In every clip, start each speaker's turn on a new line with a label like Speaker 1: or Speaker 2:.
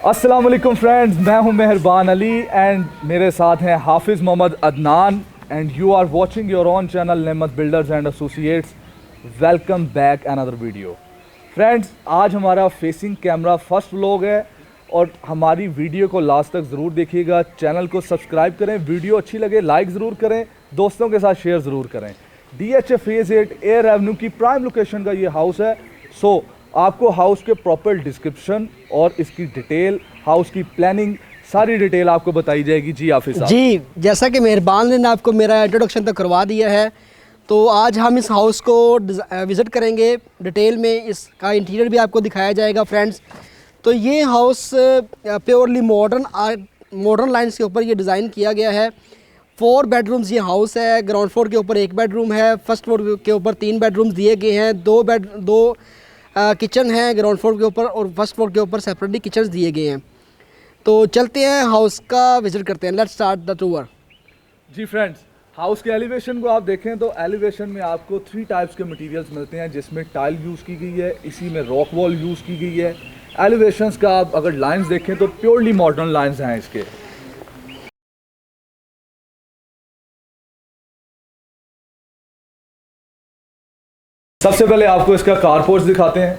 Speaker 1: अस्सलाम वालेकुम फ्रेंड्स, मैं हूं मेहरबान अली एंड मेरे साथ हैं Hafiz Mohammad Adnan and you are watching your own channel Nemat builders and associates. Welcome back another video. Friends, आज हमारा फेसिंग कैमरा फर्स्ट व्लॉग है और हमारी वीडियो को लास्ट तक ज़रूर देखिएगा। चैनल को सब्सक्राइब करें, वीडियो अच्छी लगे लाइक ज़रूर करें, दोस्तों के साथ शेयर ज़रूर करें। DHA फेज़ 8 एयर एवेन्यू की प्राइम लोकेशन का ये हाउस है। सो आपको हाउस के प्रॉपर डिस्क्रिप्शन और इसकी डिटेल, हाउस की प्लानिंग, सारी डिटेल आपको बताई जाएगी। जी हाफिज़ साहब।
Speaker 2: जी, जैसा कि मेहरबान ने आपको मेरा इंट्रोडक्शन तो करवा दिया है, तो आज हम इस हाउस को विज़िट करेंगे डिटेल में। इसका इंटीरियर भी आपको दिखाया जाएगा फ्रेंड्स। तो ये हाउस प्योरली मॉडर्न लाइन्स के ऊपर ये डिज़ाइन किया गया है। 4 बेडरूम्स ये हाउस है। ग्राउंड फ्लोर के ऊपर 1 बेडरूम है, फर्स्ट फ्लोर के ऊपर 3 बेडरूम्स दिए गए हैं, 2 किचन है ग्राउंड फ्लोर के ऊपर और फर्स्ट फ्लोर के ऊपर सेपरेटली किचन दिए गए हैं। तो चलते हैं हाउस का विज़िट करते हैं। Let's start the tour.
Speaker 1: जी फ्रेंड्स, हाउस के एलिवेशन को आप देखें तो एलिवेशन में आपको 3 टाइप्स के मटेरियल्स मिलते हैं, जिसमें टाइल यूज़ की गई है, इसी में रॉक वॉल यूज़ की गई है। एलिवेशंस का आप अगर लाइंस देखें तो प्योरली मॉडर्न लाइंस हैं इसके। सबसे पहले आपको इसका कारपोर्च दिखाते हैं।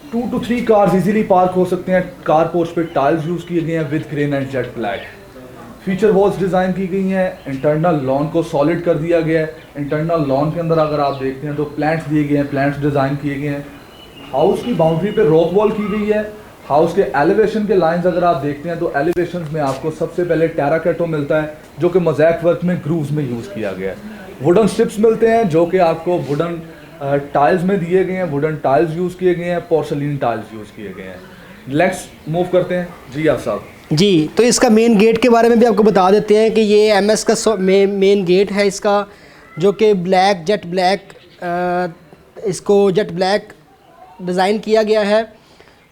Speaker 1: 2 to 3 कार्स इजीली पार्क हो सकते हैं। कारपोर्च पे टाइल्स यूज़ किए गए हैं with grain and jet black. Feature walls design की गई हैं। इंटरनल लॉन को सॉलिड कर दिया गया है। इंटरनल लॉन के अंदर अगर आप देखते हैं तो प्लांट्स दिए गए हैं, प्लांट्स डिज़ाइन किए गए हैं। हाउस की बाउंड्री पे रॉक वॉल की गई है। हाउस के एलिवेशन के लाइंस अगर आप देखते हैं तो एलिवेशन में आपको सबसे पहले टेराकोटा मिलता है, जो कि मोज़ैक वर्क में ग्रूव्स में यूज़ किया गया है। वुडन स्ट्रिप्स मिलते हैं जो कि आपको वुडन टाइल्स में दिए गए हैं। वुडन टाइल्स यूज़ किए गए हैं, पोर्सलिन टाइल्स यूज़ किए गए हैं। नेक्स्ट मूव करते हैं। जी आप साहब।
Speaker 2: जी, तो इसका मेन गेट के बारे में भी आपको बता देते हैं कि ये MS का मेन गेट है इसका, जो कि जेट ब्लैक इसको जेट ब्लैक डिज़ाइन किया गया है।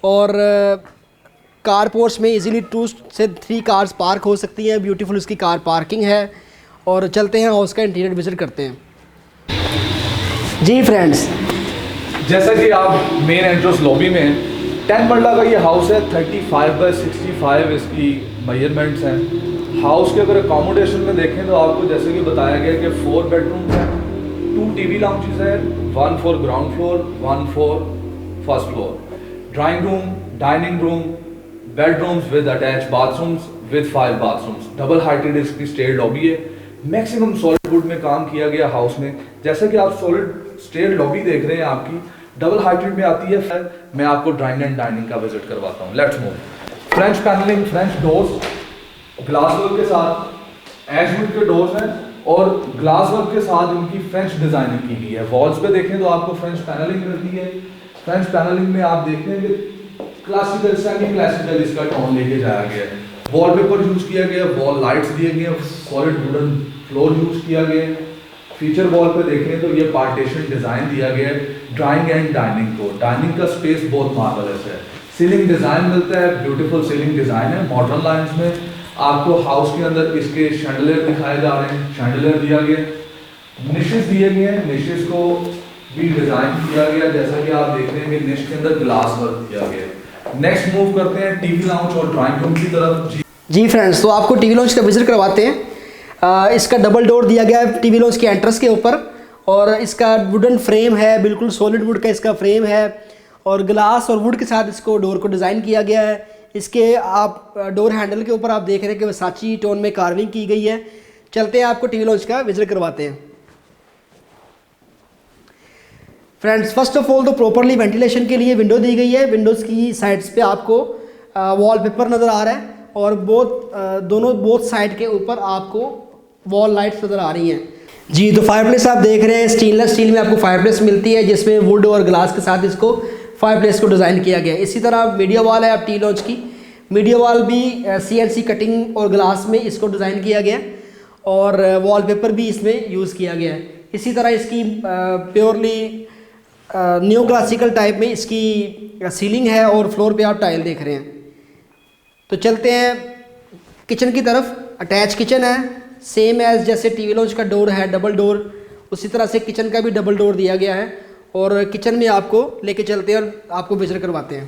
Speaker 2: और कारपोर्ट्स में इजीली 2 से 3 कार्स पार्क हो सकती हैं। ब्यूटीफुल इसकी कार पार्किंग है। और चलते हैं हाउस का इंटीरियर विजिट करते हैं। जी फ्रेंड्स,
Speaker 1: जैसा कि आप मेन एंट्रेंस लॉबी में 10 मरला का ये हाउस है। 35 बाय 65 इसकी मेजरमेंट्स हैं। हाउस के अगर अकोमोडेशन में देखें तो आपको जैसे कि बताया गया कि 4 बेडरूम हैं, 2 TV लाउंजेस हैं, 1 for ground floor, 1 for first floor. Drawing room, dining room, bedrooms with attach bathrooms with 5 bathrooms. Double heighted इसकी स्टेयर लॉबी है। मैक्सिमम सॉलिड वुड में काम किया गया हाउस में। जैसे कि आप सॉलिड स्टेयर लॉबी देख रहे हैं, आपकी डबल हाइटेड में आती है। फिर मैं आपको ड्राइंग एंड डाइनिंग का विजिट करवाता हूँ। Let's move. French panelling, French doors, glass work के साथ एश वुड के डोर्स हैं और ग्लास वर्क के साथ उनकी फ्रेंच डिजाइनिंग की गई है। वॉल्स पे देखें तो आपको फ्रेंच पैनलिंग मिलती है। फ्रेंच पैनलिंग में आप देखते हैं कि क्लासिकल, सेमी क्लासिकल इसका टोन लेके जाया गया है। वॉलपेपर यूज किया गया, वॉल लाइट्स दिए गए, सॉलिड वुडन फ्लोर यूज किया गया है। फीचर वॉल पे देखें तो ये पार्टीशन डिज़ाइन दिया गया है ड्राइंग एंड डाइनिंग को। डाइनिंग का स्पेस बहुत मार्वलस है। सीलिंग डिज़ाइन मिलता है, ब्यूटीफुल सीलिंग डिज़ाइन है। मॉडर्न लाइन्स में आपको हाउस के अंदर इसके शैंडलियर दिखाए जा रहे हैं। शैंडलियर दिया गया, निशेस दिए गए हैं, निशेस को भी डिज़ाइन किया गया। जैसा कि आप देख रहे हैं कि निश के अंदर ग्लास वर्क किया गया। नेक्स्ट मूव करते हैं TV लाउंज और ड्राइंग रूम की तरफ।
Speaker 2: जी फ्रेंड्स, तो आपको TV लाउंज का विजिट करवाते हैं। इसका डबल डोर दिया गया है TV लाउंज के एंट्रेंस के ऊपर और इसका वुडन फ्रेम है, बिल्कुल सॉलिड वुड का इसका फ्रेम है और ग्लास और वुड के साथ इसको डोर को डिज़ाइन किया गया है। इसके आप डोर हैंडल के ऊपर आप देख रहे हैं कि वर्साची टोन में कार्विंग की गई है। चलते हैं आपको TV लाउंज का विजिट करवाते हैं। फ्रेंड्स, फर्स्ट ऑफ ऑल तो प्रॉपरली वेंटिलेशन के लिए विंडो दी गई है। विंडोज़ की साइड्स पे आपको वॉलपेपर नज़र आ रहा है और बोथ साइड के ऊपर आपको वॉल लाइट्स नज़र आ रही हैं। जी, तो फायरप्लेस आप देख रहे हैं, स्टेनलेस स्टील में आपको फायरप्लेस मिलती है, जिसमें वुड और ग्लास के साथ इसको फायरप्लेस को डिज़ाइन किया गया है। इसी तरह मीडिया वॉल है आप TV लाउंज की। मीडिया वॉल भी CNC कटिंग और ग्लास में इसको डिज़ाइन किया गया और वॉलपेपर भी इसमें यूज़ किया गया है। इसी तरह इसकी प्योरली न्यू क्लासिकल टाइप में इसकी सीलिंग है और फ्लोर पे आप टाइल देख रहे हैं। तो चलते हैं किचन की तरफ। अटैच किचन है, सेम एज जैसे TV लाउंज का डोर है डबल डोर, उसी तरह से किचन का भी डबल डोर दिया गया है। और किचन में आपको लेके चलते हैं और आपको विजिट करवाते हैं।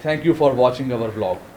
Speaker 1: Thank you for watching our vlog.